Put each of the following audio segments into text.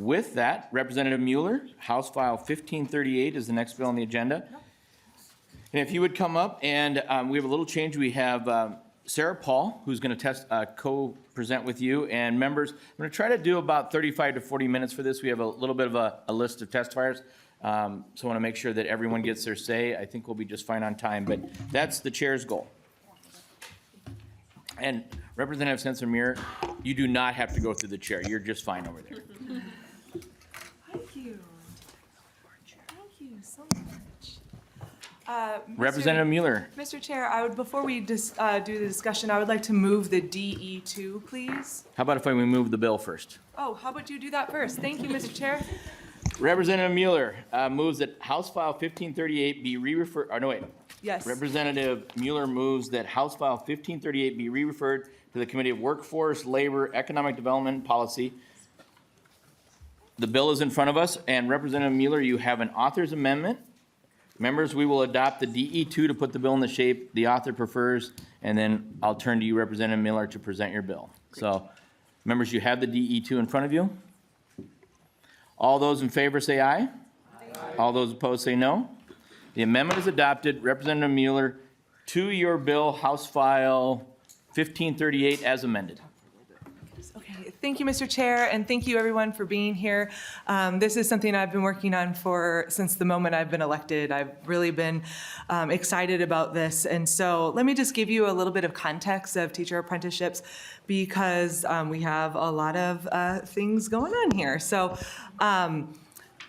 With that, Representative Mueller, House File 1538 is the next bill on the agenda. And if you would come up, and we have a little change. We have Sarah Paul, who's going to co-present with you. And members, I'm going to try to do about 35 to 40 minutes for this. We have a little bit of a list of testifiers. So I want to make sure that everyone gets their say. I think we'll be just fine on time, but that's the chair's goal. And Representative Spencer-Muir, you do not have to go through the chair. You're just fine over there. Thank you. Thank you so much. Representative Mueller. Mr. Chair, before we do the discussion, I would like to move the DE2, please. How about if we move the bill first? Oh, how about you do that first? Thank you, Mr. Chair. Representative Mueller moves that House File 1538 be re-referred, oh, no, wait. Yes. Representative Mueller moves that House File 1538 be re-referred to the Committee of Workforce, Labor, Economic Development, and Policy. The bill is in front of us, and Representative Mueller, you have an author's amendment. Members, we will adopt the DE2 to put the bill in the shape the author prefers, and then I'll turn to you, Representative Mueller, to present your bill. Great. So, members, you have the DE2 in front of you. All those in favor say aye. Aye. All those opposed say no. The amendment is adopted. Representative Mueller, to your bill, House File 1538 as amended. Okay, thank you, Mr. Chair, and thank you everyone for being here. This is something I've been working on since the moment I've been elected. I've really been excited about this, and so let me just give you a little bit of context of teacher apprenticeships because we have a lot of things going on here. So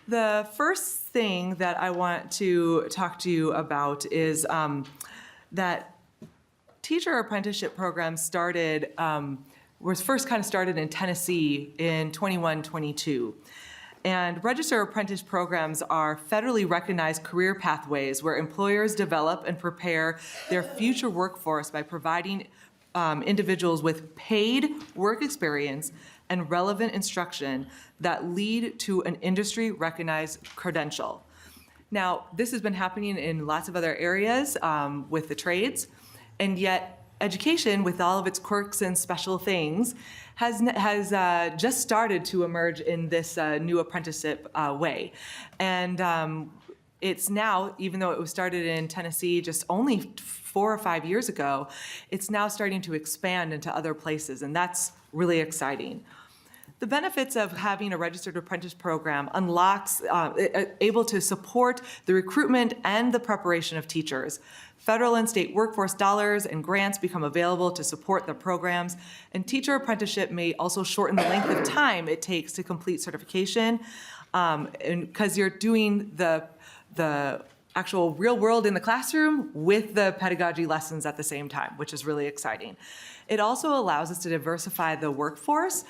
the first thing that I want to talk to you about is that teacher apprenticeship programs was first kind of started in Tennessee in 21-22. And registered apprentice programs are federally recognized career pathways where employers develop and prepare their future workforce by providing individuals with paid work experience and relevant instruction that lead to an industry-recognized credential. Now, this has been happening in lots of other areas with the trades, and yet education, with all of its quirks and special things, has just started to emerge in this new apprenticeship way. And it's now, even though it was started in Tennessee just only 4 or 5 years ago, it's now starting to expand into other places, and that's really exciting. The benefits of having a registered apprentice program unlocks, able to support the recruitment and the preparation of teachers. Federal and state workforce dollars and grants become available to support the programs, and teacher apprenticeship may also shorten the length of time it takes to complete certification, and because you're doing the actual real world in the classroom with the pedagogy lessons at the same time, which is really exciting. It also allows us to diversify the workforce.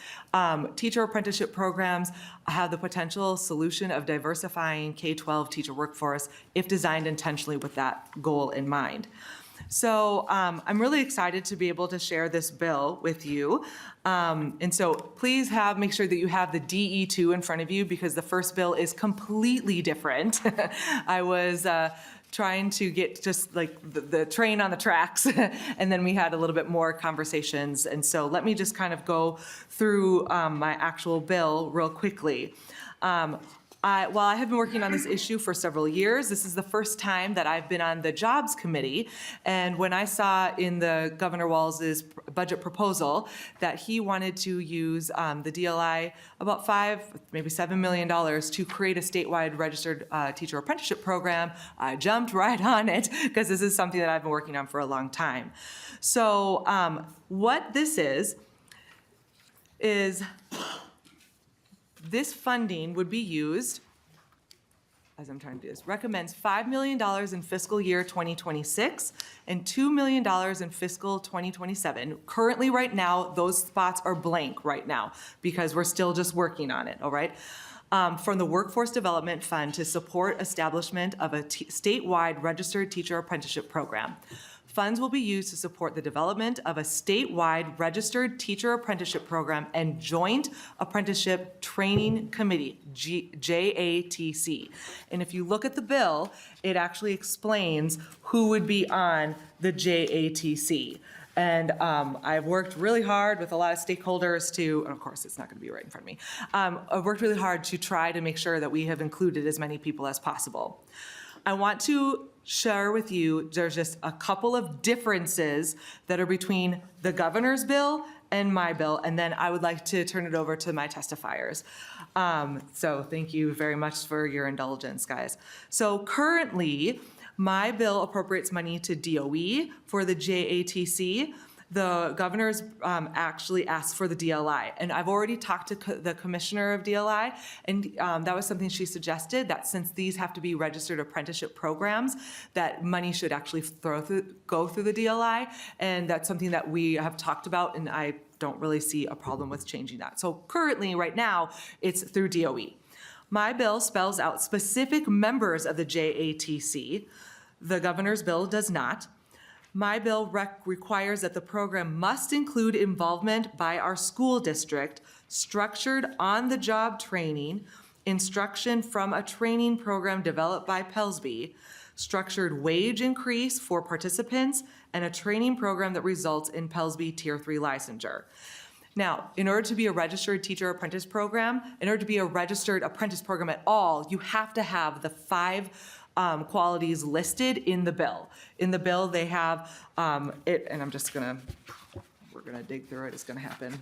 Teacher apprenticeship programs have the potential solution of diversifying K-12 teacher workforce if designed intentionally with that goal in mind. So I'm really excited to be able to share this bill with you. And so please make sure that you have the DE2 in front of you because the first bill is completely different. I was trying to get just like the train on the tracks and then we had a little bit more conversations. And so let me just kind of go through my actual bill real quickly. While I have been working on this issue for several years, this is the first time that I've been on the Jobs Committee. And when I saw in the Governor Walz's budget proposal that he wanted to use the DLI about $5, maybe $7 million to create a statewide registered teacher apprenticeship program, I jumped right on it because this is something that I've been working on for a long time. So what this is this funding would be used, as I'm trying to do this, recommends $5 million in fiscal year 2026 and $2 million in fiscal 2027. Currently, right now, those spots are blank right now because we're still just working on it, all right? From the Workforce Development Fund to support establishment of a statewide registered teacher apprenticeship program. Funds will be used to support the development of a statewide registered teacher apprenticeship program and joint apprenticeship training committee, JATC. And if you look at the bill, it actually explains who would be on the JATC. And I've worked really hard with a lot of stakeholders to, and of course, it's not going to be right in front of me. I've worked really hard to try to make sure that we have included as many people as possible. I want to share with you, there's just a couple of differences that are between the governor's bill and my bill, and then I would like to turn it over to my testifiers. So thank you very much for your indulgence, guys. So currently, my bill appropriates money to DOE for the JATC. The governor's actually asked for the DLI. And I've already talked to the commissioner of DLI, and that was something she suggested, that since these have to be registered apprenticeship programs, that money should actually go through the DLI. And that's something that we have talked about, and I don't really see a problem with changing that. So currently, right now, it's through DOE. My bill spells out specific members of the JATC. The governor's bill does not. My bill requires that the program must include involvement by our school district, structured on-the-job training, instruction from a training program developed by Pelsby, structured wage increase for participants, and a training program that results in Pelsby Tier 3 licensure. Now, in order to be a registered teacher apprentice program, in order to be a registered apprentice program at all, you have to have the 5 qualities listed in the bill. In the bill, they have it, and I'm just gonna, we're gonna dig through it, it's gonna happen.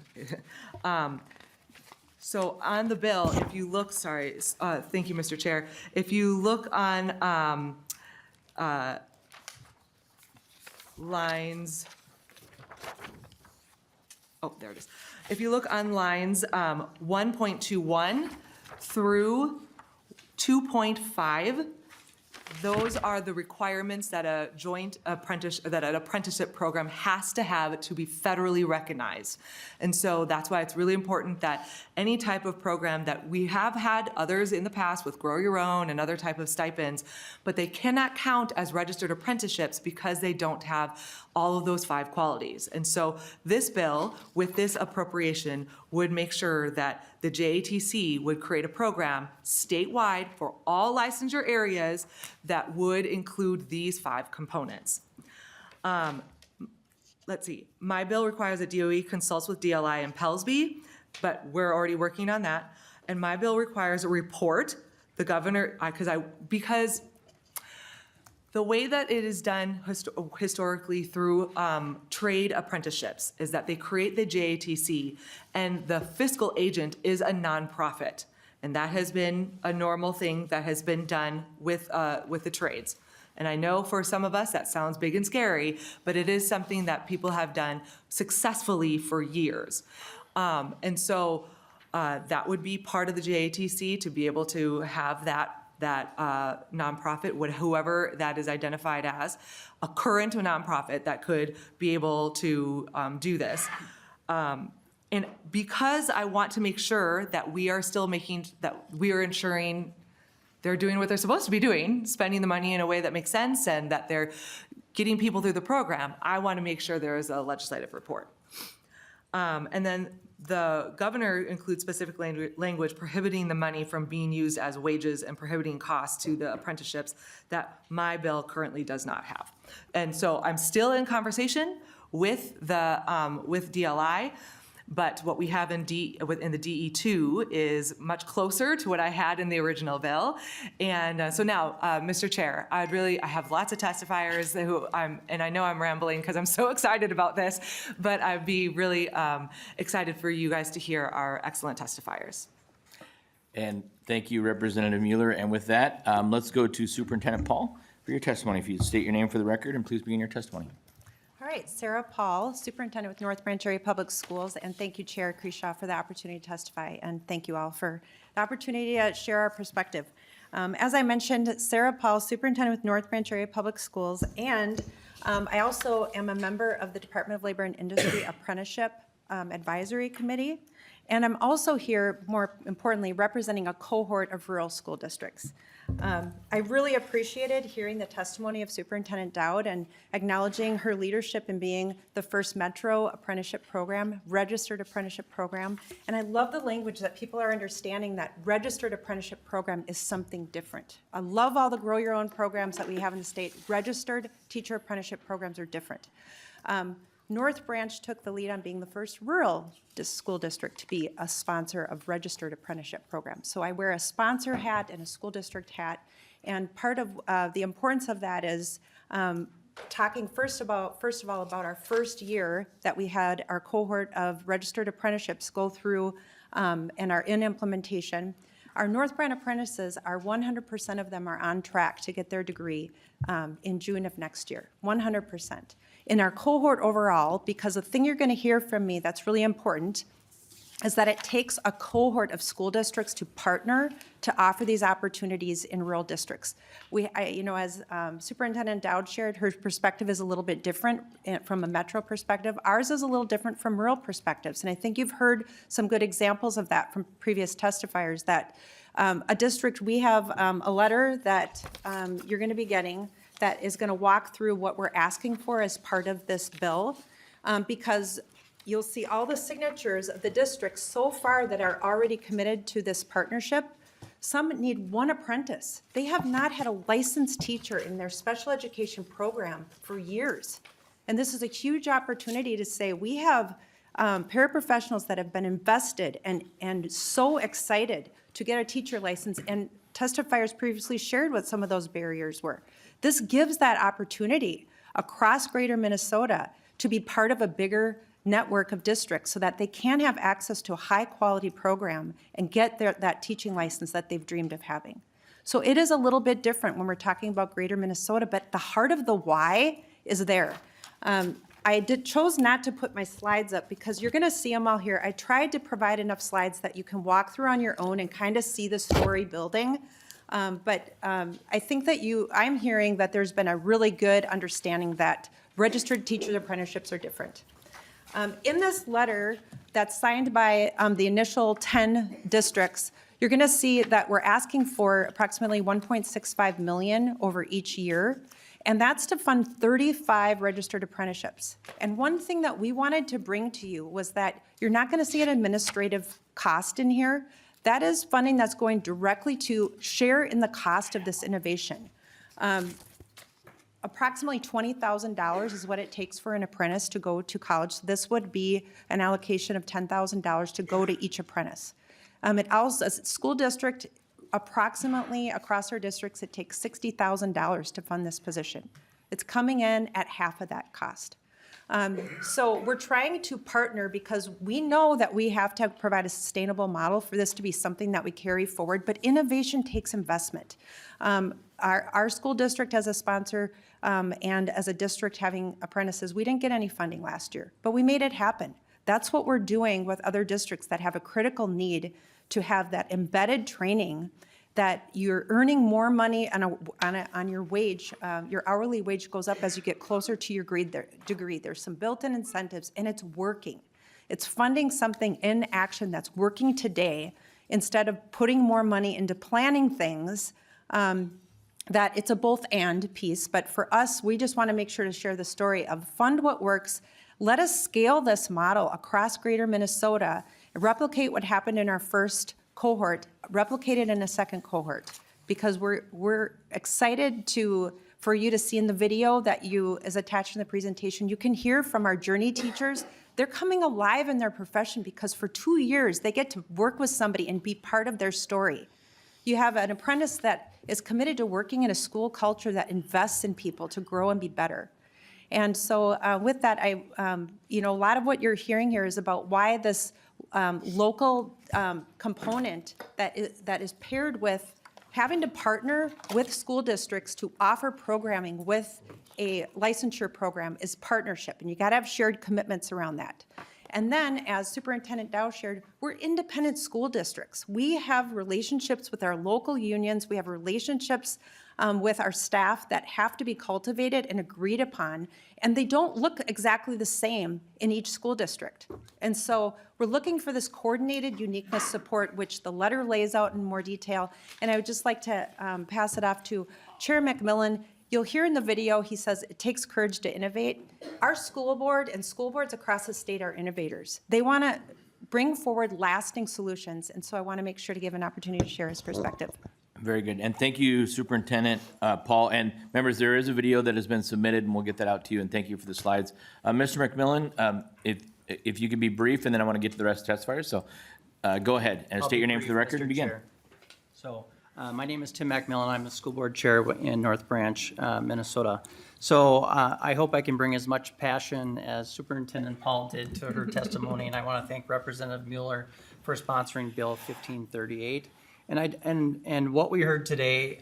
So on the bill, if you look, sorry, thank you, Mr. Chair. If you look on lines, oh, there it is. If you look on lines 1.21 through 2.5, those are the requirements that a joint apprentice, that an apprenticeship program has to have to be federally recognized. And so that's why it's really important that any type of program that we have had others in the past with Grow Your Own and other type of stipends, but they cannot count as registered apprenticeships because they don't have all of those 5 qualities. And so this bill, with this appropriation, would make sure that the JATC would create a program statewide for all licensure areas that would include these 5 components. Let's see, my bill requires that DOE consults with DLI and Pelsby, but we're already working on that. And my bill requires a report, the governor, because the way that it is done historically through trade apprenticeships is that they create the JATC, and the fiscal agent is a nonprofit. And that has been a normal thing that has been done with the trades. And I know for some of us that sounds big and scary, but it is something that people have done successfully for years. And so that would be part of the JATC, to be able to have that nonprofit, whoever that is identified as, a current nonprofit that could be able to do this. And because I want to make sure that we are still that we are ensuring they're doing what they're supposed to be doing, spending the money in a way that makes sense, and that they're getting people through the program, I want to make sure there is a legislative report. And then the governor includes specific language prohibiting the money from being used as wages and prohibiting costs to the apprenticeships that my bill currently does not have. And so I'm still in conversation with with DLI, but what we have in the DE2 is much closer to what I had in the original bill. And so now, Mr. Chair, I have lots of testifiers and I know I'm rambling because I'm so excited about this, but I'd be really excited for you guys to hear our excellent testifiers. And thank you, Representative Mueller. And with that, let's go to Superintendent Paul for your testimony. If you'd state your name for the record and please begin your testimony. All right, Sarah Paul, Superintendent with North Branch Area Public Schools, and thank you, Chair Kreshaw, for the opportunity to testify, and thank you all for the opportunity to share our perspective. As I mentioned, Sarah Paul, Superintendent with North Branch Area Public Schools, and I also am a member of the Department of Labor and Industry Apprenticeship Advisory Committee, and I'm also here, more importantly, representing a cohort of rural school districts. I really appreciated hearing the testimony of Superintendent Dowd and acknowledging her leadership in being the first Metro apprenticeship program, registered apprenticeship program. And I love the language that people are understanding that registered apprenticeship program is something different. I love all the Grow Your Own programs that we have in the state. Registered teacher apprenticeship programs are different. North Branch took the lead on being the first rural school district to be a sponsor of registered apprenticeship programs. So I wear a sponsor hat and a school district hat, and part of the importance of that is talking first of all about our first year that we had our cohort of registered apprenticeships go through and are in implementation. Our North Branch apprentices are 100% of them are on track to get their degree in June of next year, 100%. In our cohort overall, because the thing you're going to hear from me that's really important is that it takes a cohort of school districts to partner to offer these opportunities in rural districts. As Superintendent Dowd shared, her perspective is a little bit different from a metro perspective. Ours is a little different from rural perspectives, and I think you've heard some good examples of that from previous testifiers, that a district, we have a letter that you're going to be getting that is going to walk through what we're asking for as part of this bill, because you'll see all the signatures of the districts so far that are already committed to this partnership. Some need one apprentice. They have not had a licensed teacher in their special education program for years. And this is a huge opportunity to say we have paraprofessionals that have been invested and so excited to get a teacher license, and testifiers previously shared what some of those barriers were. This gives that opportunity across greater Minnesota to be part of a bigger network of districts so that they can have access to a high-quality program and get that teaching license that they've dreamed of having. So it is a little bit different when we're talking about greater Minnesota, but the heart of the why is there. I chose not to put my slides up because you're going to see them all here. I tried to provide enough slides that you can walk through on your own and kind of see the story building. But I think that I'm hearing that there's been a really good understanding that registered teachers apprenticeships are different. In this letter that's signed by the initial 10 districts, you're going to see that we're asking for approximately $1.65 million over each year, and that's to fund 35 registered apprenticeships. And one thing that we wanted to bring to you was that you're not going to see an administrative cost in here. That is funding that's going directly to share in the cost of this innovation. Approximately $20,000 is what it takes for an apprentice to go to college. So this would be an allocation of $10,000 to go to each apprentice. It also, as a school district, approximately across our districts, it takes $60,000 to fund this position. It's coming in at half of that cost. So we're trying to partner because we know that we have to provide a sustainable model for this to be something that we carry forward, but innovation takes investment. Our school district as a sponsor and as a district having apprentices, we didn't get any funding last year, but we made it happen. That's what we're doing with other districts that have a critical need to have that embedded training, that you're earning more money on your wage. Your hourly wage goes up as you get closer to your degree. There's some built-in incentives, and it's working. It's funding something in action that's working today instead of putting more money into planning things. That it's a both and piece, but for us, we just want to make sure to share the story of fund what works. Let us scale this model across greater Minnesota, replicate what happened in our first cohort, replicate it in a second cohort, because we're excited for you to see in the video that is attached in the presentation. You can hear from our journey teachers. They're coming alive in their profession because for 2 years, they get to work with somebody and be part of their story. You have an apprentice that is committed to working in a school culture that invests in people to grow and be better. And so with that, a lot of what you're hearing here is about why this local component that is paired with having to partner with school districts to offer programming with a licensure program is partnership, and you got to have shared commitments around that. And then, as Superintendent Dow shared, we're independent school districts. We have relationships with our local unions. We have relationships with our staff that have to be cultivated and agreed upon, and they don't look exactly the same in each school district. And so we're looking for this coordinated uniqueness support, which the letter lays out in more detail. And I would just like to pass it off to Chair McMillan. You'll hear in the video, he says it takes courage to innovate. Our school board and school boards across the state are innovators. They want to bring forward lasting solutions, and so I want to make sure to give an opportunity to share his perspective. Very good. And thank you, Superintendent Paul. And members, there is a video that has been submitted, and we'll get that out to you, and thank you for the slides. Mr. McMillan, if you could be brief, and then I want to get to the rest of testifiers. So go ahead and state your name for the record and begin. So, my name is Tim McMillan. I'm the school board chair in North Branch, Minnesota. So, I hope I can bring as much passion as Superintendent Paul did to her testimony, and I want to thank Representative Mueller for sponsoring Bill 1538. And what we heard today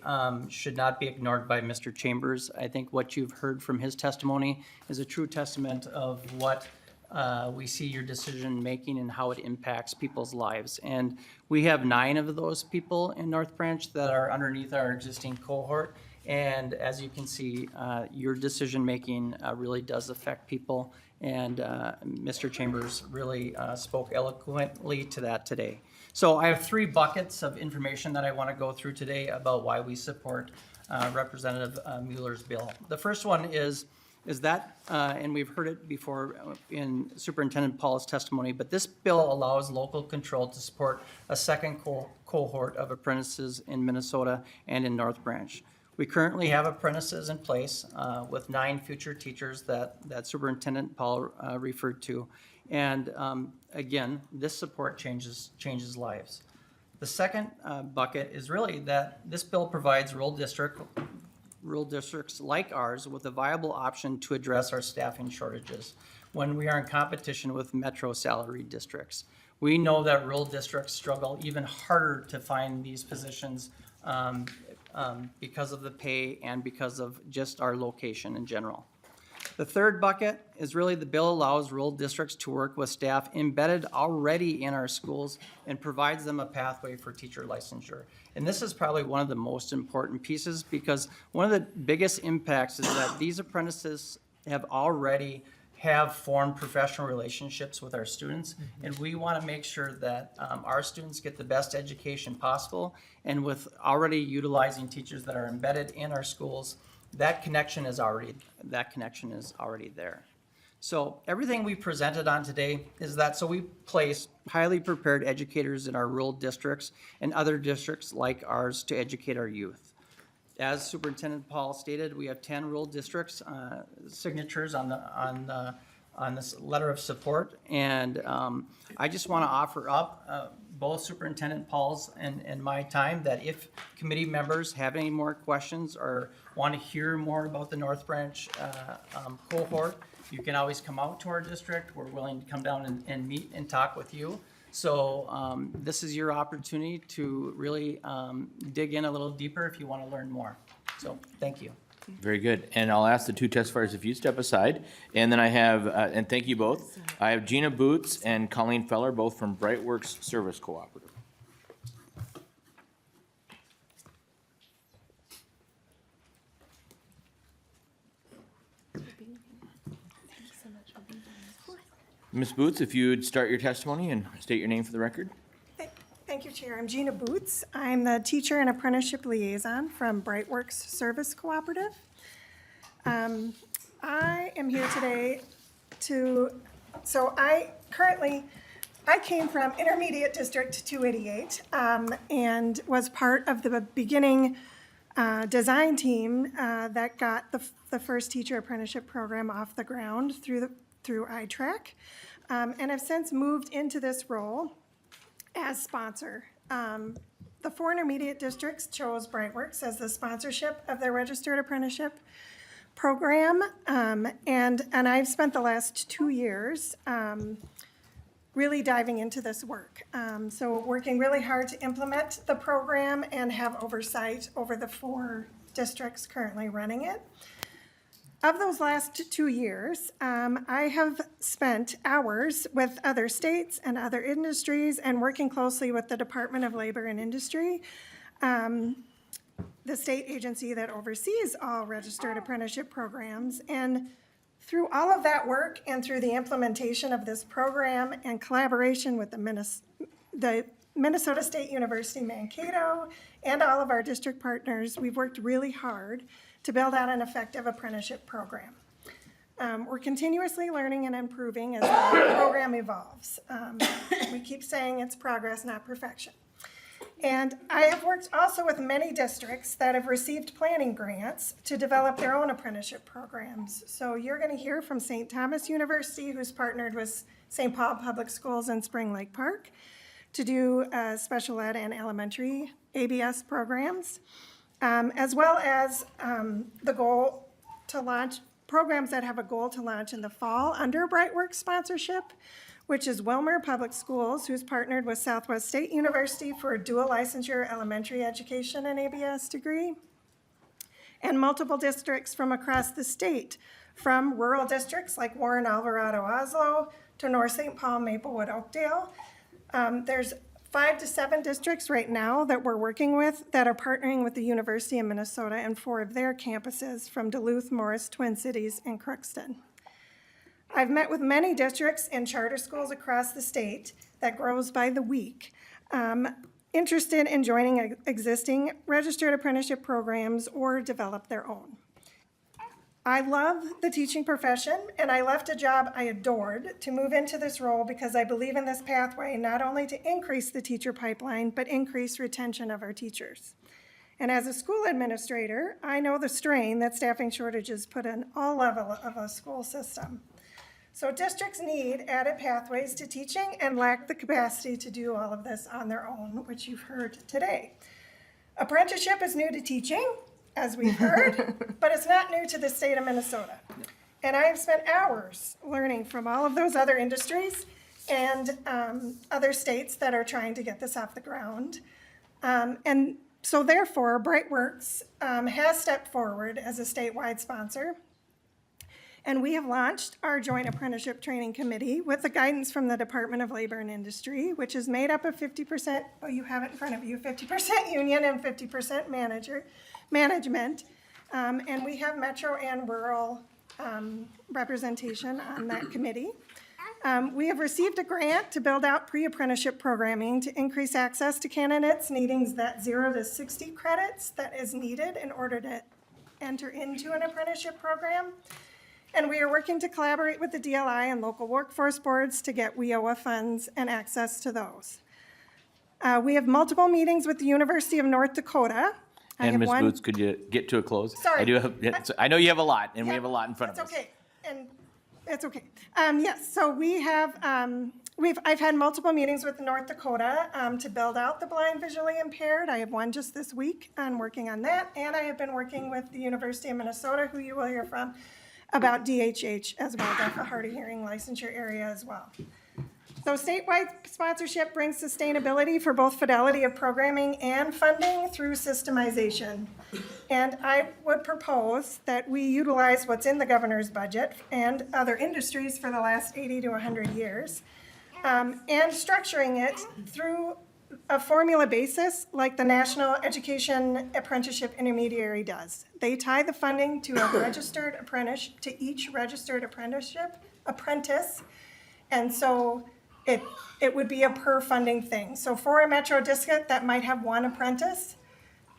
should not be ignored by Mr. Chambers. I think what you've heard from his testimony is a true testament of what we see your decision-making and how it impacts people's lives. And we have 9 of those people in North Branch that are underneath our existing cohort. And as you can see, your decision-making really does affect people. And Mr. Chambers really spoke eloquently to that today. So I have 3 buckets of information that I want to go through today about why we support Representative Mueller's bill. The first one is that, and we've heard it before in Superintendent Paul's testimony, but this bill allows local control to support a second cohort of apprentices in Minnesota and in North Branch. We currently have apprentices in place with 9 future teachers that Superintendent Paul referred to. And again, this support changes lives. The second bucket is really that this bill provides rural districts like ours with a viable option to address our staffing shortages when we are in competition with metro salaried districts. We know that rural districts struggle even harder to find these positions because of the pay and because of just our location in general. The third bucket is really the bill allows rural districts to work with staff embedded already in our schools and provides them a pathway for teacher licensure. And this is probably one of the most important pieces because one of the biggest impacts is that these apprentices already have formed professional relationships with our students, and we want to make sure that our students get the best education possible. And with already utilizing teachers that are embedded in our schools, that connection is already there. So everything we presented on today is that so we place highly prepared educators in our rural districts and other districts like ours to educate our youth. As Superintendent Paul stated, we have 10 rural districts signatures on this letter of support, and I just want to offer up both Superintendent Paul's and my time that if committee members have any more questions or want to hear more about the North Branch cohort, you can always come out to our district. We're willing to come down and meet and talk with you. So this is your opportunity to really dig in a little deeper if you want to learn more. So thank you. Very good. And I'll ask the 2 testifiers if you step aside. And then I have, and thank you both, I have Gina Boots and Colleen Feller, both from Brightworks Service Cooperative. Ms. Boots, if you'd start your testimony and state your name for the record. Thank you, Chair. I'm Gina Boots. I'm the Teacher and Apprenticeship Liaison from Brightworks Service Cooperative. I am here today I came from Intermediate District 288 and was part of the beginning design team that got the first teacher apprenticeship program off the ground through iTrack, and have since moved into this role as sponsor. The 4 intermediate districts chose Brightworks as the sponsorship of their registered apprenticeship program, and I've spent the last 2 years really diving into this work. So working really hard to implement the program and have oversight over the 4 districts currently running it. Of those last 2 years, I have spent hours with other states and other industries and working closely with the Department of Labor and Industry, the state agency that oversees all registered apprenticeship programs. And through all of that work and through the implementation of this program and collaboration with the Minnesota State University Mankato and all of our district partners, we've worked really hard to build out an effective apprenticeship program. We're continuously learning and improving as the program evolves. We keep saying it's progress, not perfection. And I have worked also with many districts that have received planning grants to develop their own apprenticeship programs. So you're going to hear from St. Thomas University, who's partnered with St. Paul Public Schools in Spring Lake Park to do special ed and elementary ABS programs, as well as the goal to launch programs that have a goal to launch in the fall under Brightworks sponsorship, which is Wilmer Public Schools, who's partnered with Southwest State University for a dual licensure elementary education and ABS degree, and multiple districts from across the state, from rural districts like Warren, Alvarado, Oslo, to North St. Paul, Maplewood, Oakdale. There's 5 to 7 districts right now that we're working with that are partnering with the University of Minnesota and 4 of their campuses from Duluth, Morris, Twin Cities, and Crookston. I've met with many districts and charter schools across the state that grows by the week, interested in joining existing registered apprenticeship programs or develop their own. I love the teaching profession, and I left a job I adored to move into this role because I believe in this pathway not only to increase the teacher pipeline, but increase retention of our teachers. And as a school administrator, I know the strain that staffing shortages put on all levels of a school system. So districts need added pathways to teaching and lack the capacity to do all of this on their own, which you've heard today. Apprenticeship is new to teaching, as we've heard, but it's not new to the state of Minnesota. And I've spent hours learning from all of those other industries and other states that are trying to get this off the ground. And so therefore, Brightworks has stepped forward as a statewide sponsor. And we have launched our Joint Apprenticeship Training Committee with the guidance from the Department of Labor and Industry, which is made up of 50%, well, you have it in front of you, 50% union and 50% management. And we have metro and rural representation on that committee. We have received a grant to build out pre-apprenticeship programming to increase access to candidates needing that 0 to 60 credits that is needed in order to enter into an apprenticeship program. And we are working to collaborate with the DLI and local workforce boards to get WIOA funds and access to those. We have multiple meetings with the University of North Dakota. And Ms. Boots, could you get to a close? Sorry. I know you have a lot, and we have a lot in front of us. That's okay, and it's okay. Yes, so we have, I've had multiple meetings with North Dakota to build out the blind visually impaired. I have one just this week on working on that, and I have been working with the University of Minnesota, who you will hear from, about DHH as well, deaf and hard of hearing licensure area as well. So statewide sponsorship brings sustainability for both fidelity of programming and funding through systemization. And I would propose that we utilize what's in the governor's budget and other industries for the last 80 to 100 years, and structuring it through a formula basis like the National Education Apprenticeship Intermediary does. They tie the funding to a registered apprentice, to each registered apprentice, and so it would be a per funding thing. So for a metro district that might have 1 apprentice,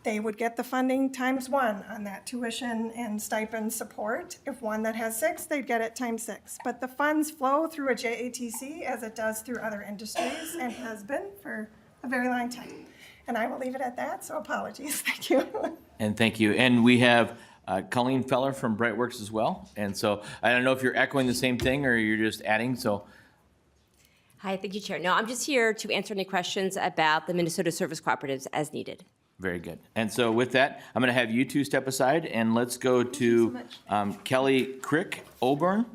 they would get the funding times 1 on that tuition and stipend support. If one that has 6, they'd get it times 6. But the funds flow through a JATC as it does through other industries and has been for a very long time. And I will leave it at that, so apologies. Thank you. And thank you. And we have Colleen Feller from Brightworks as well. And so I don't know if you're echoing the same thing or you're just adding, so. Hi, thank you, Chair. No, I'm just here to answer any questions about the Minnesota Service Cooperatives as needed. Very good. And so with that, I'm going to have you two step aside, and let's go to Kelly Crick Oborn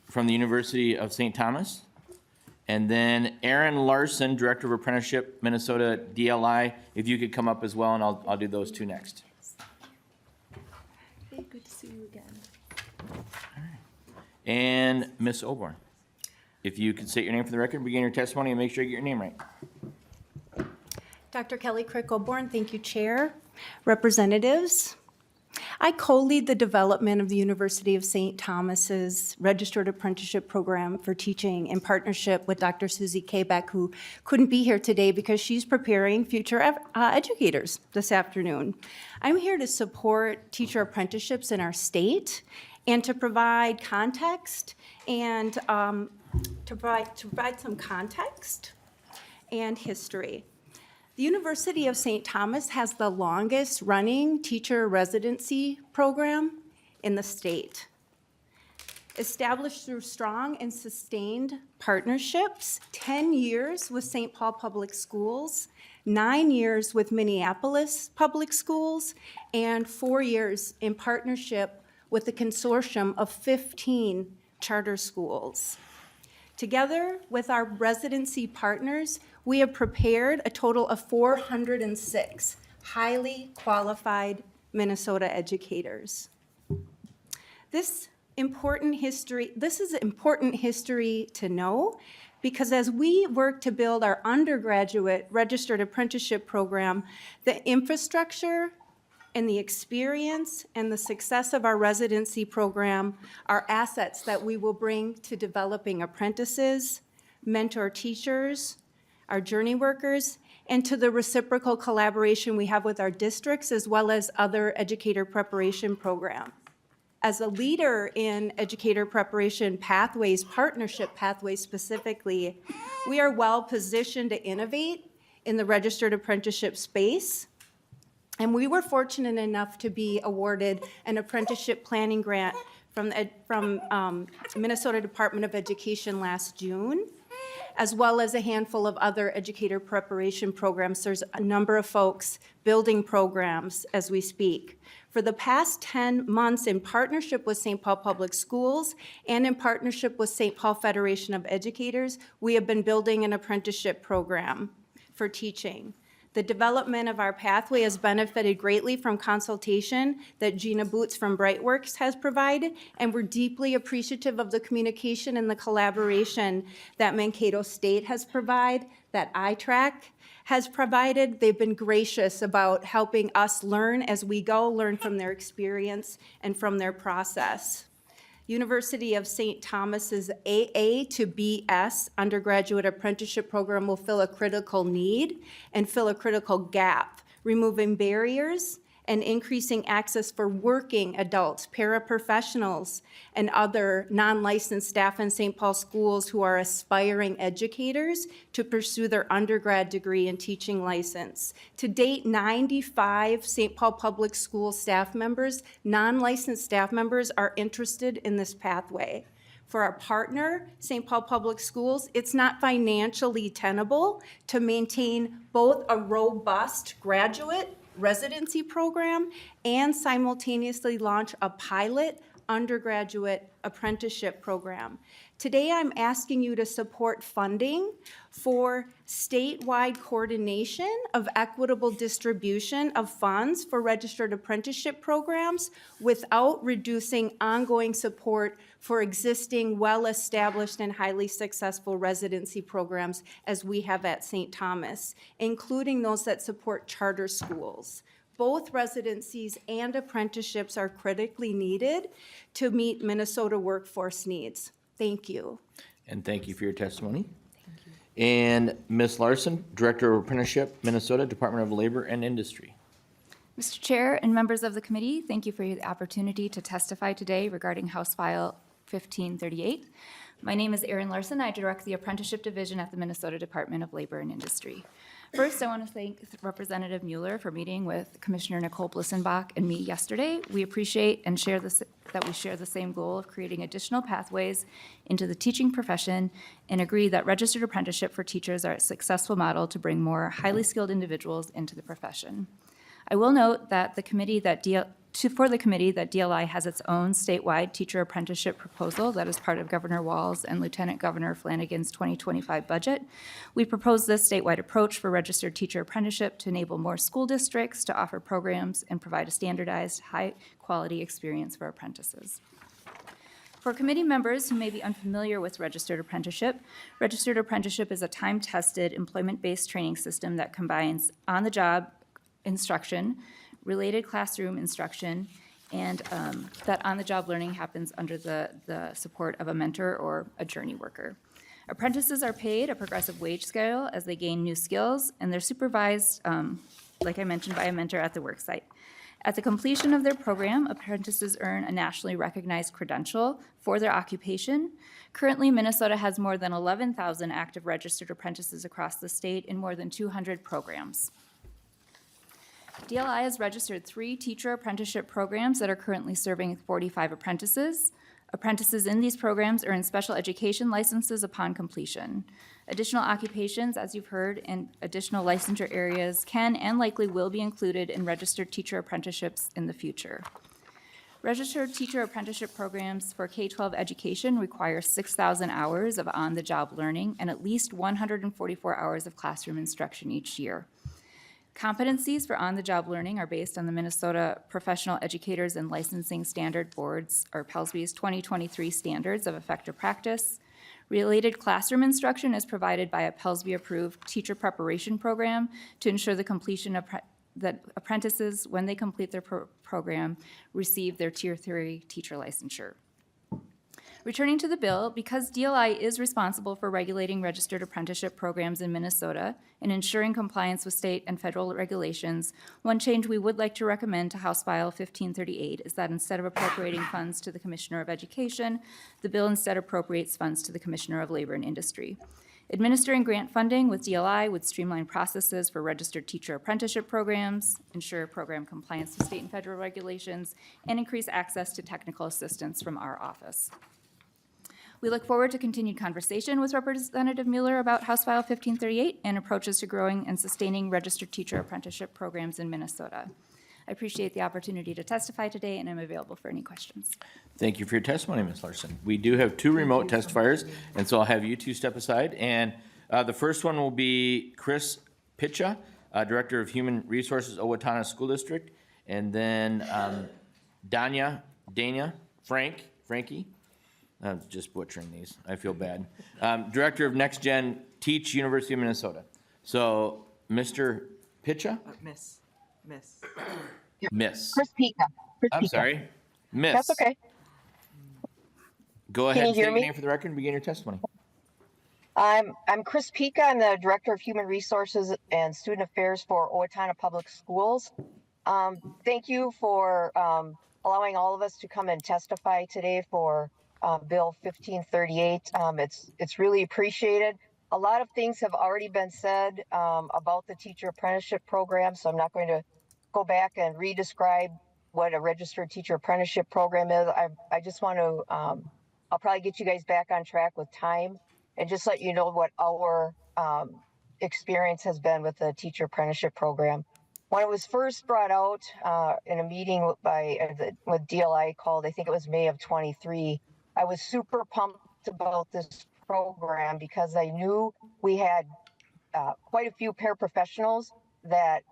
from the University of St. Thomas. And then Aaron Larson, Director of Apprenticeship, Minnesota DLI, if you could come up as well, and I'll do those two next. Hey, good to see you again. And Ms. Oborn, if you could state your name for the record, begin your testimony, and make sure you get your name right. Dr. Kelly Crick-Oborn, thank you, Chair. Representatives, I co-lead the development of the University of St. Thomas's Registered Apprenticeship Program for Teaching in partnership with Dr. Susie Kabeck, who couldn't be here today because she's preparing future educators this afternoon. I'm here to support teacher apprenticeships in our state and to provide context and to provide some context and history. The University of St. Thomas has the longest running teacher residency program in the state. Established through strong and sustained partnerships, 10 years with St. Paul Public Schools, 9 years with Minneapolis Public Schools, and 4 years in partnership with a consortium of 15 charter schools. Together with our residency partners, we have prepared a total of 406 highly qualified Minnesota educators. This is important history to know, because as we work to build our undergraduate registered apprenticeship program, the infrastructure and the experience and the success of our residency program are assets that we will bring to developing apprentices, mentor teachers, our journey workers, and to the reciprocal collaboration we have with our districts as well as other educator preparation programs. As a leader in educator preparation pathways, partnership pathways specifically, we are well positioned to innovate in the registered apprenticeship space. And we were fortunate enough to be awarded an apprenticeship planning grant from Minnesota Department of Education last June, as well as a handful of other educator preparation programs. There's a number of folks building programs as we speak. For the past 10 months, in partnership with St. Paul Public Schools and in partnership with St. Paul Federation of Educators, we have been building an apprenticeship program for teaching. The development of our pathway has benefited greatly from consultation that Gina Boots from Brightworks has provided, and we're deeply appreciative of the communication and the collaboration that Mankato State has provided, that iTrack has provided. They've been gracious about helping us learn as we go, learn from their experience and from their process. University of St. Thomas's AA to BS undergraduate apprenticeship program will fill a critical need and fill a critical gap, removing barriers and increasing access for working adults, paraprofessionals, and other non-licensed staff in St. Paul schools who are aspiring educators to pursue their undergrad degree and teaching license. To date, 95 St. Paul Public School staff members, non-licensed staff members, are interested in this pathway. For our partner, St. Paul Public Schools, it's not financially tenable to maintain both a robust graduate residency program and simultaneously launch a pilot undergraduate apprenticeship program. Today, I'm asking you to support funding for statewide coordination of equitable distribution of funds for registered apprenticeship programs without reducing ongoing support for existing, well-established, and highly successful residency programs as we have at St. Thomas, including those that support charter schools. Both residencies and apprenticeships are critically needed to meet Minnesota workforce needs. Thank you. And thank you for your testimony. Thank you. And Ms. Larson, Director of Apprenticeship, Minnesota Department of Labor and Industry. Mr. Chair and members of the committee, thank you for the opportunity to testify today regarding House File 1538. My name is Erin Larson. I direct the Apprenticeship Division at the Minnesota Department of Labor and Industry. First, I want to thank Representative Mueller for meeting with Commissioner Nicole Blissenbach and me yesterday. We appreciate and share that we share the same goal of creating additional pathways into the teaching profession and agree that registered apprenticeship for teachers are a successful model to bring more highly skilled individuals into the profession. I will note that for the committee that DLI has its own statewide teacher apprenticeship proposal that is part of Governor Walz and Lieutenant Governor Flanagan's 2025 budget. We propose this statewide approach for registered teacher apprenticeship to enable more school districts to offer programs and provide a standardized, high-quality experience for apprentices. For committee members who may be unfamiliar with registered apprenticeship is a time-tested, employment-based training system that combines on-the-job instruction, related classroom instruction, and that on-the-job learning happens under the support of a mentor or a journey worker. Apprentices are paid a progressive wage scale as they gain new skills, and they're supervised, like I mentioned, by a mentor at the work site. At the completion of their program, apprentices earn a nationally recognized credential for their occupation. Currently, Minnesota has more than 11,000 active registered apprentices across the state in more than 200 programs. DLI has registered 3 teacher apprenticeship programs that are currently serving 45 apprentices. Apprentices in these programs earn special education licenses upon completion. Additional occupations, as you've heard, and additional licensure areas can and likely will be included in registered teacher apprenticeships in the future. Registered teacher apprenticeship programs for K-12 education require 6,000 hours of on-the-job learning and at least 144 hours of classroom instruction each year. Competencies for on-the-job learning are based on the Minnesota Professional Educators and Licensing Standard Boards, or PELSB's 2023 Standards of Effective Practice. Related classroom instruction is provided by a PELSB-approved teacher preparation program to ensure the completion of that apprentices, when they complete their program, receive their Tier 3 teacher licensure. Returning to the bill, because DLI is responsible for regulating registered apprenticeship programs in Minnesota and ensuring compliance with state and federal regulations, one change we would like to recommend to House File 1538 is that instead of appropriating funds to the Commissioner of Education, the bill instead appropriates funds to the Commissioner of Labor and Industry. Administering grant funding with DLI would streamline processes for registered teacher apprenticeship programs, ensure program compliance with state and federal regulations, and increase access to technical assistance from our office. We look forward to continued conversation with Representative Mueller about House File 1538 and approaches to growing and sustaining registered teacher apprenticeship programs in Minnesota. I appreciate the opportunity to testify today, and I'm available for any questions. Thank you for your testimony, Ms. Larson. We do have 2 remote testifiers, and so I'll have you 2 step aside. And the first one will be Chris Pitcha, Director of Human Resources, Owatonna School District, and then Frankie. I'm just butchering these. I feel bad. Director of Next Gen Teach, University of Minnesota. So, Mr. Pitcha? Miss. Miss. Chris Pika. I'm sorry. Miss. That's okay. Go Can ahead you and state hear your me? name for the record and begin your testimony. I'm Chris Pika. I'm the Director of Human Resources and Student Affairs for Owatonna Public Schools. Thank you for allowing all of us to come and testify today for Bill 1538. It's really appreciated. A lot of things have already been said about the teacher apprenticeship program, so I'm not going to go back and re-describe what a registered teacher apprenticeship program is. I just want to, I'll probably get you guys back on track with time and just let you know what our experience has been with the teacher apprenticeship program. When it was first brought out in a meeting with DLI called, I think it was May of 23, I was super pumped about this program because I knew we had quite a few paraprofessionals that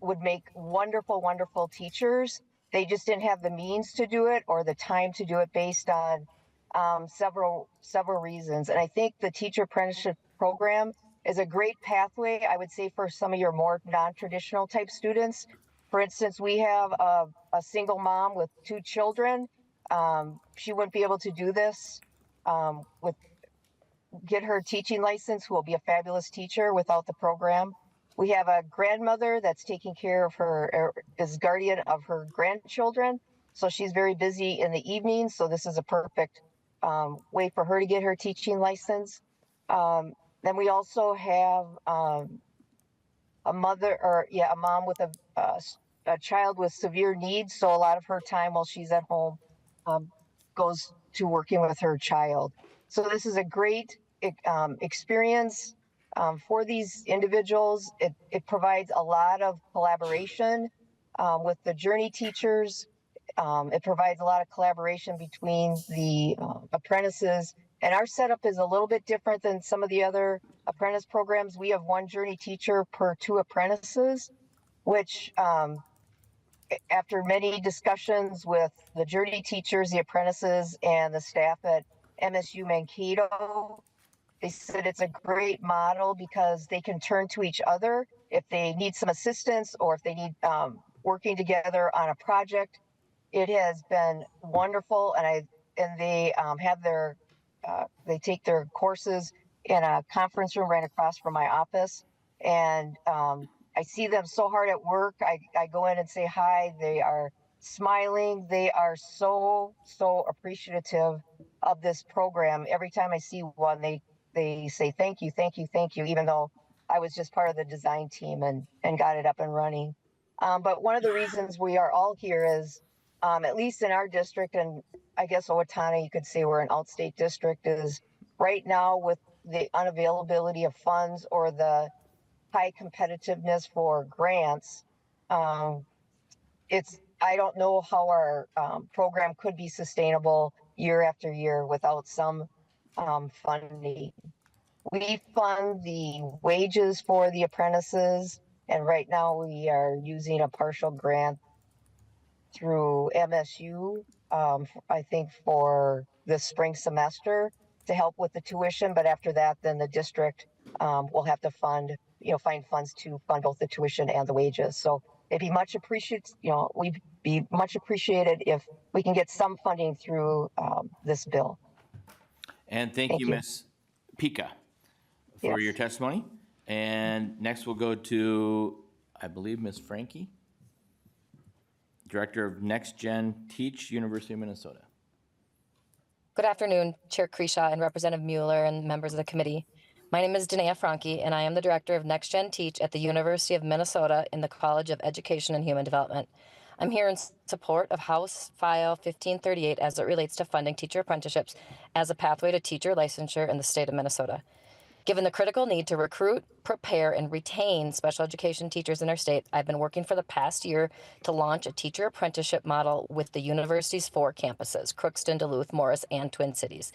would make wonderful, wonderful teachers. They just didn't have the means to do it or the time to do it based on several reasons. And I think the teacher apprenticeship program is a great pathway, I would say, for some of your more non-traditional type students. For instance, we have a single mom with 2 children. She wouldn't be able to do this get her teaching license, who will be a fabulous teacher without the program. We have a grandmother that's taking care of her, is guardian of her grandchildren. So she's very busy in the evenings. So this is a perfect way for her to get her teaching license. Then we also have a mom with a child with severe needs. So a lot of her time while she's at home goes to working with her child. So this is a great experience for these individuals. It provides a lot of collaboration with the Journey teachers. It provides a lot of collaboration between the apprentices. And our setup is a little bit different than some of the other apprentice programs. We have 1 Journey teacher per 2 apprentices, which after many discussions with the Journey teachers, the apprentices, and the staff at MSU Mankato, they said it's a great model because they can turn to each other if they need some assistance or if they need working together on a project. It has been wonderful, and they have they take their courses in a conference room right across from my office, and I see them so hard at work. I go in and say hi. They are smiling. They are so, so appreciative of this program. Every time I see one, they say thank you, thank you, thank you, even though I was just part of the design team and got it up and running. But one of the reasons we are all here is, at least in our district, and I guess Owatonna, you could say we're an outstate district, is right now with the unavailability of funds or the high competitiveness for grants. Um, I don't know how our program could be sustainable year after year without some funding. We fund the wages for the apprentices, and right now we are using a partial grant through MSU, I think for the spring semester to help with the tuition. But after that, then the district will have to find funds to fund both the tuition and the wages. So it'd be much appreciated, we'd be much appreciated if we can get some funding through this bill. And thank Thank you, you. Ms. Pika, for Yes. your testimony. And next we'll go to, I believe, Ms. Frankie, Director of Next Gen Teach, University of Minnesota. Good afternoon, Chair Kreshaw and Representative Mueller and members of the committee. My name is Danae Franke, and I am the Director of Next Gen Teach at the University of Minnesota in the College of Education and Human Development. I'm here in support of House File 1538 as it relates to funding teacher apprenticeships as a pathway to teacher licensure in the state of Minnesota. Given the critical need to recruit, prepare, and retain special education teachers in our state, I've been working for the past year to launch a teacher apprenticeship model with the university's 4 campuses, Crookston, Duluth, Morris, and Twin Cities,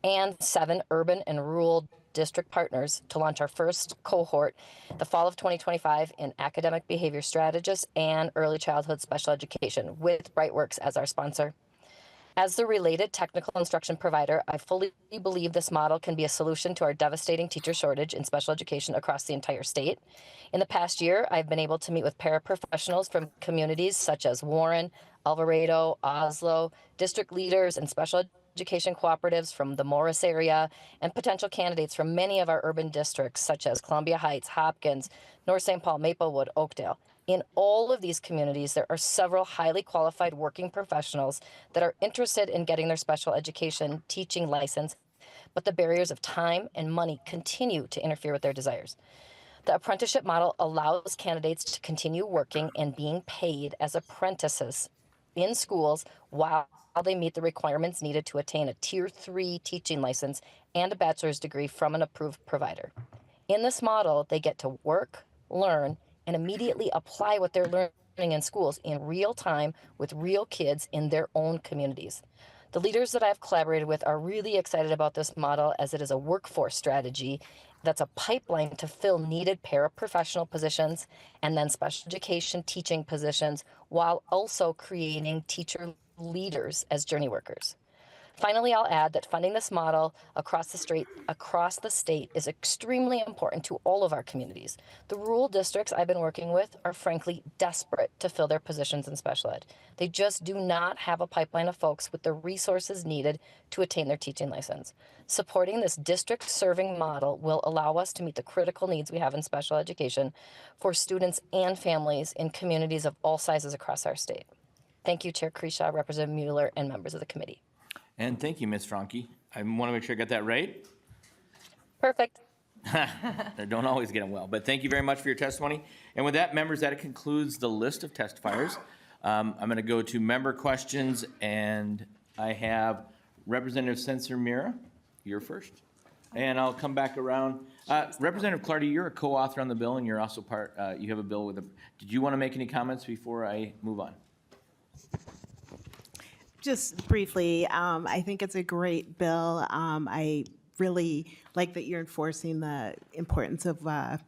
and 7 urban and rural district partners to launch our first cohort the fall of 2025 in academic behavior strategists and early childhood special education with Brightworks as our sponsor. As the related technical instruction provider, I fully believe this model can be a solution to our devastating teacher shortage in special education across the entire state. In the past year, I've been able to meet with paraprofessionals from communities such as Warren, Alvarado, Oslo, district leaders, and special education cooperatives from the Morris area, and potential candidates from many of our urban districts such as Columbia Heights, Hopkins, North St. Paul, Maplewood, Oakdale. In all of these communities, there are several highly qualified working professionals that are interested in getting their special education teaching license, but the barriers of time and money continue to interfere with their desires. The apprenticeship model allows candidates to continue working and being paid as apprentices in schools while they meet the requirements needed to attain a Tier 3 teaching license and a bachelor's degree from an approved provider. In this model, they get to work, learn, and immediately apply what they're learning in schools in real time with real kids in their own communities. The leaders that I've collaborated with are really excited about this model as it is a workforce strategy that's a pipeline to fill needed paraprofessional positions and then special education teaching positions while also creating teacher leaders as journey workers. Finally, I'll add that funding this model across the state is extremely important to all of our communities. The rural districts I've been working with are frankly desperate to fill their positions in special ed. They just do not have a pipeline of folks with the resources needed to attain their teaching license. Supporting this district serving model will allow us to meet the critical needs we have in special education for students and families in communities of all sizes across our state. Thank you, Chair Kreshaw, Representative Mueller, and members of the committee. And thank you, Ms. Franke. I want to make sure I got that right. Perfect. I don't always get them well, but thank you very much for your testimony. And with that, members, that concludes the list of testifiers. I'm going to go to member questions, and I have Representative Sensor-Mira. You're first. And I'll come back around. Representative Clardy, you're a co-author on the bill, and you're also you have a bill with a, did you want to make any comments before I move on? Just briefly, I think it's a great bill. I really like that you're enforcing the importance of, a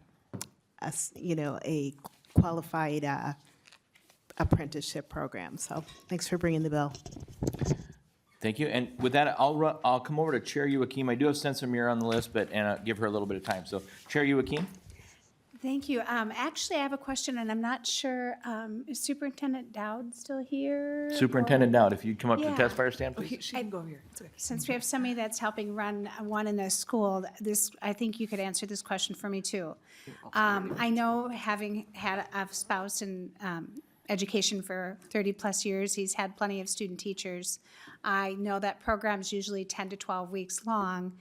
qualified apprenticeship program. So thanks for bringing the bill. Thank you. And with that, I'll come over to Chair Joachim. I do have Sensor-Mira on the list, but give her a little bit of time. So Chair Joachim. Thank you. Actually, I have a question, and I'm not sure, is Superintendent Dowd still here? Superintendent Dowd, if you'd come up to the Yeah. test fire stand, please. Okay, she can go over here. It's okay. Since we have somebody that's helping run one in the school, I think you could answer this question for me too. I know, having had a spouse in education for 30-plus years, he's had plenty of student teachers. I know that program's usually 10 to 12 weeks long,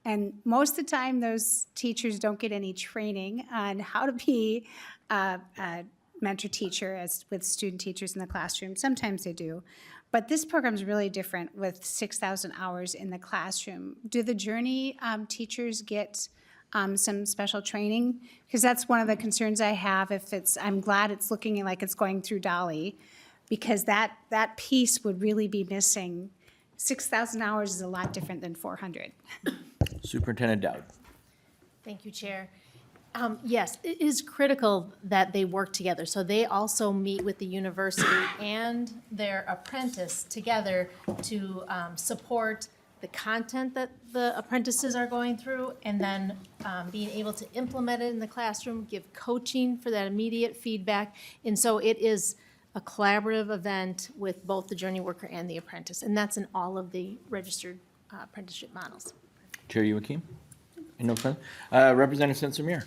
and most of the time, those teachers don't get any training on how to be a mentor teacher with student teachers in the classroom. Sometimes they do. But this program's really different with 6,000 hours in the classroom. Do the Journey teachers get some special training? Because that's one of the concerns I have. I'm glad it's looking like it's going through Dolly, because that piece would really be missing. 6,000 hours is a lot different than 400. Superintendent Dowd. Thank you, Chair. Yes, it is critical that they work together. So they also meet with the university and their apprentice together to support the content that the apprentices are going through, and then being able to implement it in the classroom, give coaching for that immediate feedback. And so it is a collaborative event with both the journey worker and the apprentice, and that's in all of the registered apprenticeship models. Chair Joachim? No further? Representative Sensor-Muir,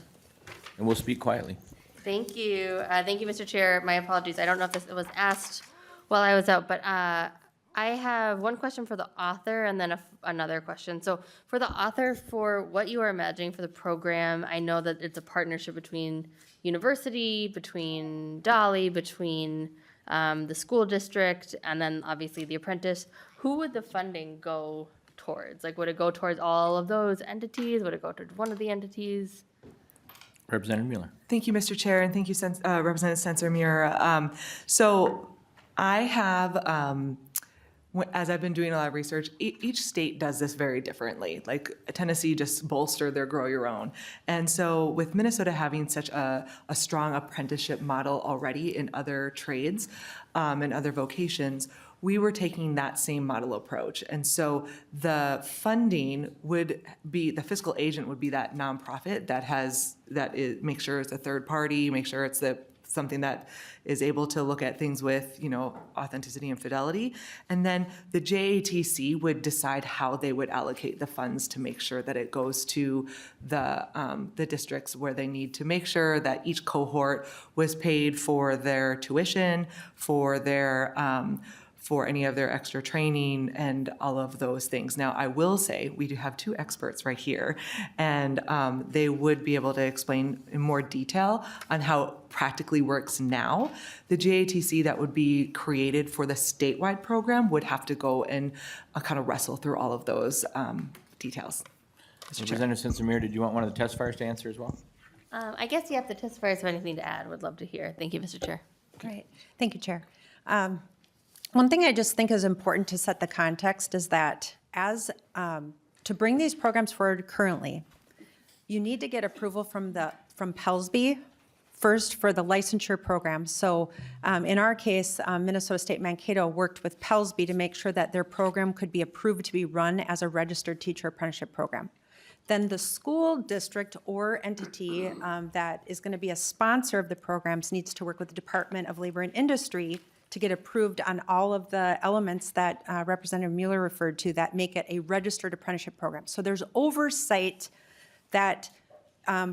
and we'll speak quietly. Thank you. Thank you, Mr. Chair. My apologies. I don't know if this was asked while I was out, but I have one question for the author and then another question. So for the author, for what you are imagining for the program, I know that it's a partnership between university, between Dolly, between the school district, and then obviously the apprentice. Who would the funding go towards? Like, would it go towards all of those entities? Would it go towards one of the entities? Representative Mueller. Thank you, Mr. Chair, and thank you, Representative Sensor-Muir. So I have, as I've been doing a lot of research, each state does this very differently. Like Tennessee just bolstered their Grow Your Own. And so with Minnesota having such a strong apprenticeship model already in other trades and other vocations, we were taking that same model approach. And so the funding would be, the fiscal agent would be that nonprofit that makes sure it's a third party, make sure it's something that is able to look at things with, authenticity and fidelity. And then the JATC would decide how they would allocate the funds to make sure that it goes to the districts where they need to make sure that each cohort was paid for their tuition, for their for any of their extra training and all of those things. Now, I will say, we do have two experts right here, and they would be able to explain in more detail on how it practically works now. The JATC that would be created for the statewide program would have to go and kind of wrestle through all of those details. Mr. Chair. Representative Sensor-Muir, did you want one of the testifiers to answer as well? I guess you have the testifiers have anything to add. Would love to hear. Thank you, Mr. Chair. Great. Thank you, Chair. One thing I just think is important to set the context is that to bring these programs forward currently, you need to get approval from PELSB first for the licensure program. So in our case, Minnesota State Mankato worked with PELSB to make sure that their program could be approved to be run as a registered teacher apprenticeship program. Then the school district or entity that is going to be a sponsor of the programs needs to work with the Department of Labor and Industry to get approved on all of the elements that Representative Mueller referred to that make it a registered apprenticeship program. So there's oversight that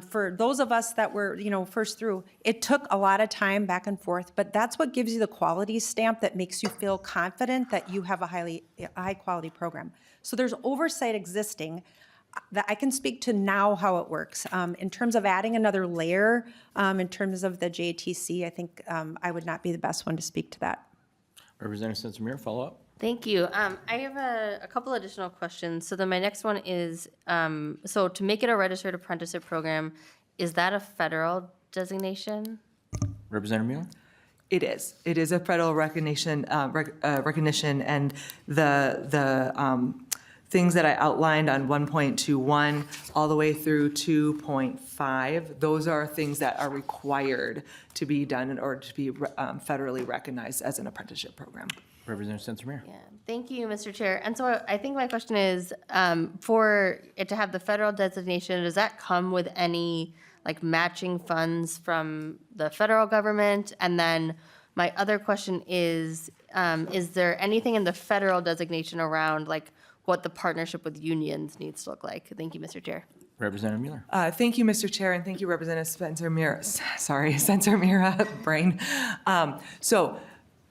for those of us that were, first through, it took a lot of time back and forth, but that's what gives you the quality stamp that makes you feel confident that you have a high quality program. So there's oversight existing. That I can speak to now how it works. In terms of adding another layer, in terms of the JTC, I think I would not be the best one to speak to that. Representative Sensor-Muir, follow up. Thank you. I have a couple additional questions. So then my next one is, so to make it a registered apprenticeship program, is that a federal designation? Representative Mueller. It is. It is a federal recognition, and the things that I outlined on 1.21 all the way through 2.5, those are things that are required to be done in order to be federally recognized as an apprenticeship program. Representative Sensor-Muir. Yeah. Thank you, Mr. Chair. And so I think my question is, for it to have the federal designation, does that come with any like matching funds from the federal government? And then my other question is there anything in the federal designation around like what the partnership with unions needs to look like? Thank you, Mr. Chair. Representative Mueller. Thank you, Mr. Chair, and thank you, Representative Spencer Mira. Sorry, Spencer Mira, brain. So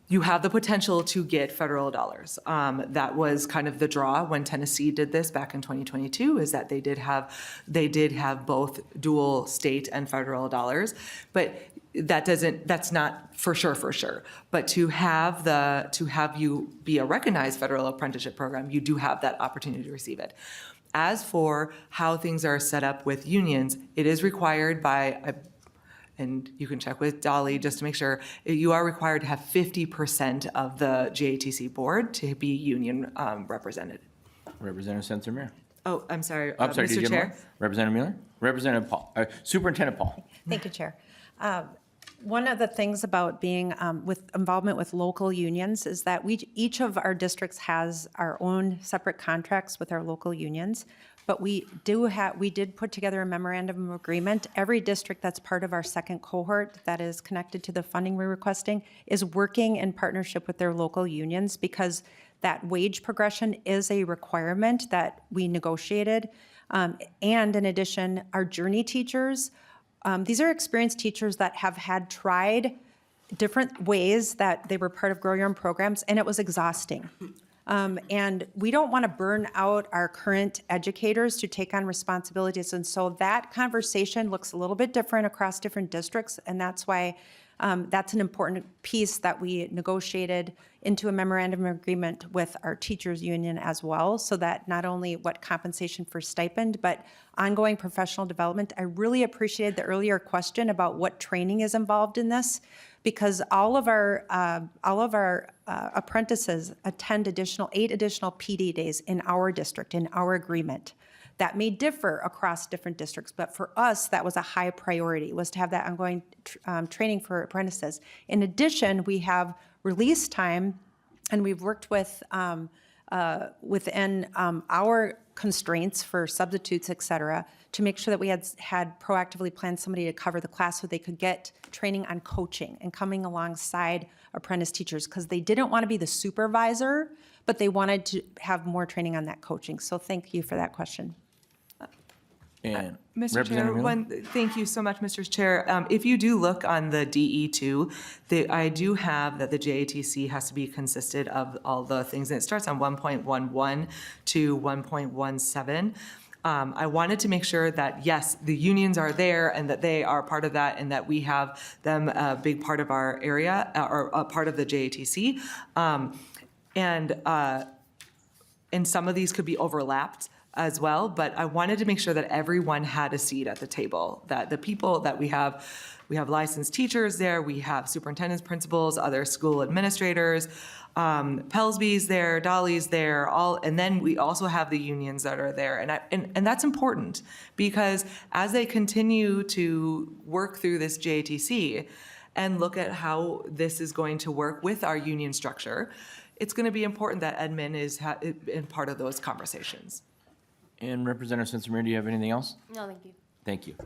you have the potential to get federal dollars. That was kind of the draw when Tennessee did this back in 2022, is that they did have both dual state and federal dollars, but that's not for sure. But to have you be a recognized federal apprenticeship program, you do have that opportunity to receive it. As for how things are set up with unions, it is required by, and you can check with Dolly just to make sure, you are required to have 50% of the JATC board to be union represented. Representative Spencer Mira. Oh, I'm sorry, I'm sorry, did you Mr. have more? Chair. Representative Mueller. Representative Paul. Superintendent Paul. Thank you, Chair. One of the things about being with involvement with local unions is that each of our districts has our own separate contracts with our local unions, but we did put together a memorandum of agreement. Every district that's part of our second cohort that is connected to the funding we're requesting is working in partnership with their local unions, because that wage progression is a requirement that we negotiated. And in addition, our journey teachers, these are experienced teachers that have tried different ways that they were part of Grow Your Own programs, and it was exhausting. And we don't want to burn out our current educators to take on responsibilities. And so that conversation looks a little bit different across different districts, and that's why that's an important piece that we negotiated into a memorandum of agreement with our teachers union as well, so that not only what compensation for stipend, but ongoing professional development. I really appreciated the earlier question about what training is involved in this, because all of our apprentices attend 8 additional PD days in our district, in our agreement. That may differ across different districts, but for us, that was a high priority, was to have that ongoing training for apprentices. In addition, we have release time, and we've worked with within our constraints for substitutes, et cetera, to make sure that we had proactively planned somebody to cover the class so they could get training on coaching and coming alongside apprentice teachers, because they didn't want to be the supervisor, but they wanted to have more training on that coaching. So thank you for that question. And Mr. Representative Mueller. Chair, thank you so much, Mr. Chair. If you do look on the DE2, I do have that the JATC has to be consisted of all the things, and it starts on 1.11 to 1.17. I wanted to make sure that, yes, the unions are there and that they are part of that, and that we have them a big part of our area, or a part of the JATC. And some of these could be overlapped as well, but I wanted to make sure that everyone had a seat at the table, that the people that we have licensed teachers there, we have superintendents, principals, other school administrators, Pelsby's there, Dolly's there, and then we also have the unions that are there, and that's important, because as they continue to work through this JATC and look at how this is going to work with our union structure, it's going to be important that admin is in part of those conversations. And Representative Spencer Mira, do you have anything else? No, thank you. Thank you.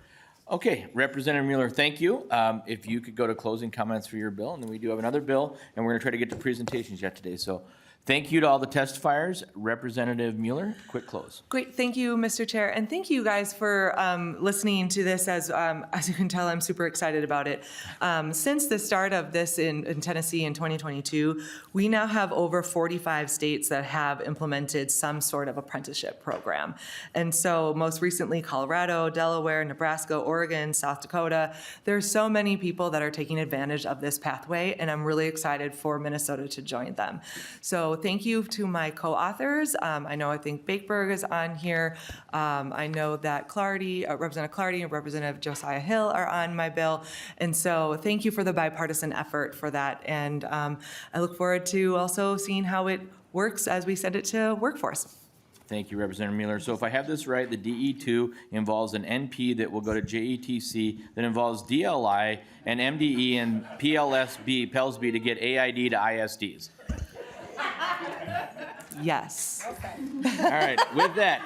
Okay, Representative Mueller, thank you. If you could go to closing comments for your bill, and then we do have another bill, and we're going to try to get to presentations yet today. So thank you to all the testifiers. Representative Mueller, quick close. Great, thank you, Mr. Chair, and thank you guys for listening to this. As you can tell, I'm super excited about it. Since the start of this in Tennessee in 2022, we now have over 45 states that have implemented some sort of apprenticeship program. And so most recently, Colorado, Delaware, Nebraska, Oregon, South Dakota. There's so many people that are taking advantage of this pathway, and I'm really excited for Minnesota to join them. So thank you to my co-authors. I think Bakeberg is on here. I know that Representative Clardy and Representative Josiah Hill are on my bill. And so thank you for the bipartisan effort for that. And I look forward to also seeing how it works as we send it to workforce. Thank you, Representative Mueller. So if I have this right, the DE2 involves an NP that will go to JATC, that involves DLI and MDE and Pelsby to get AID to ISDs. Yes. All right, with that,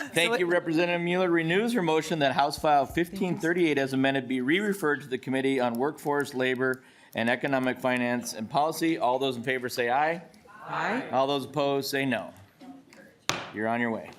Thank you. Representative Mueller renews her motion that House File 1538 as amended be re-referred to the Committee on Workforce, Labor, and Economic Finance and Policy. All those in favor say aye. Aye. All those opposed say no. You're on your way.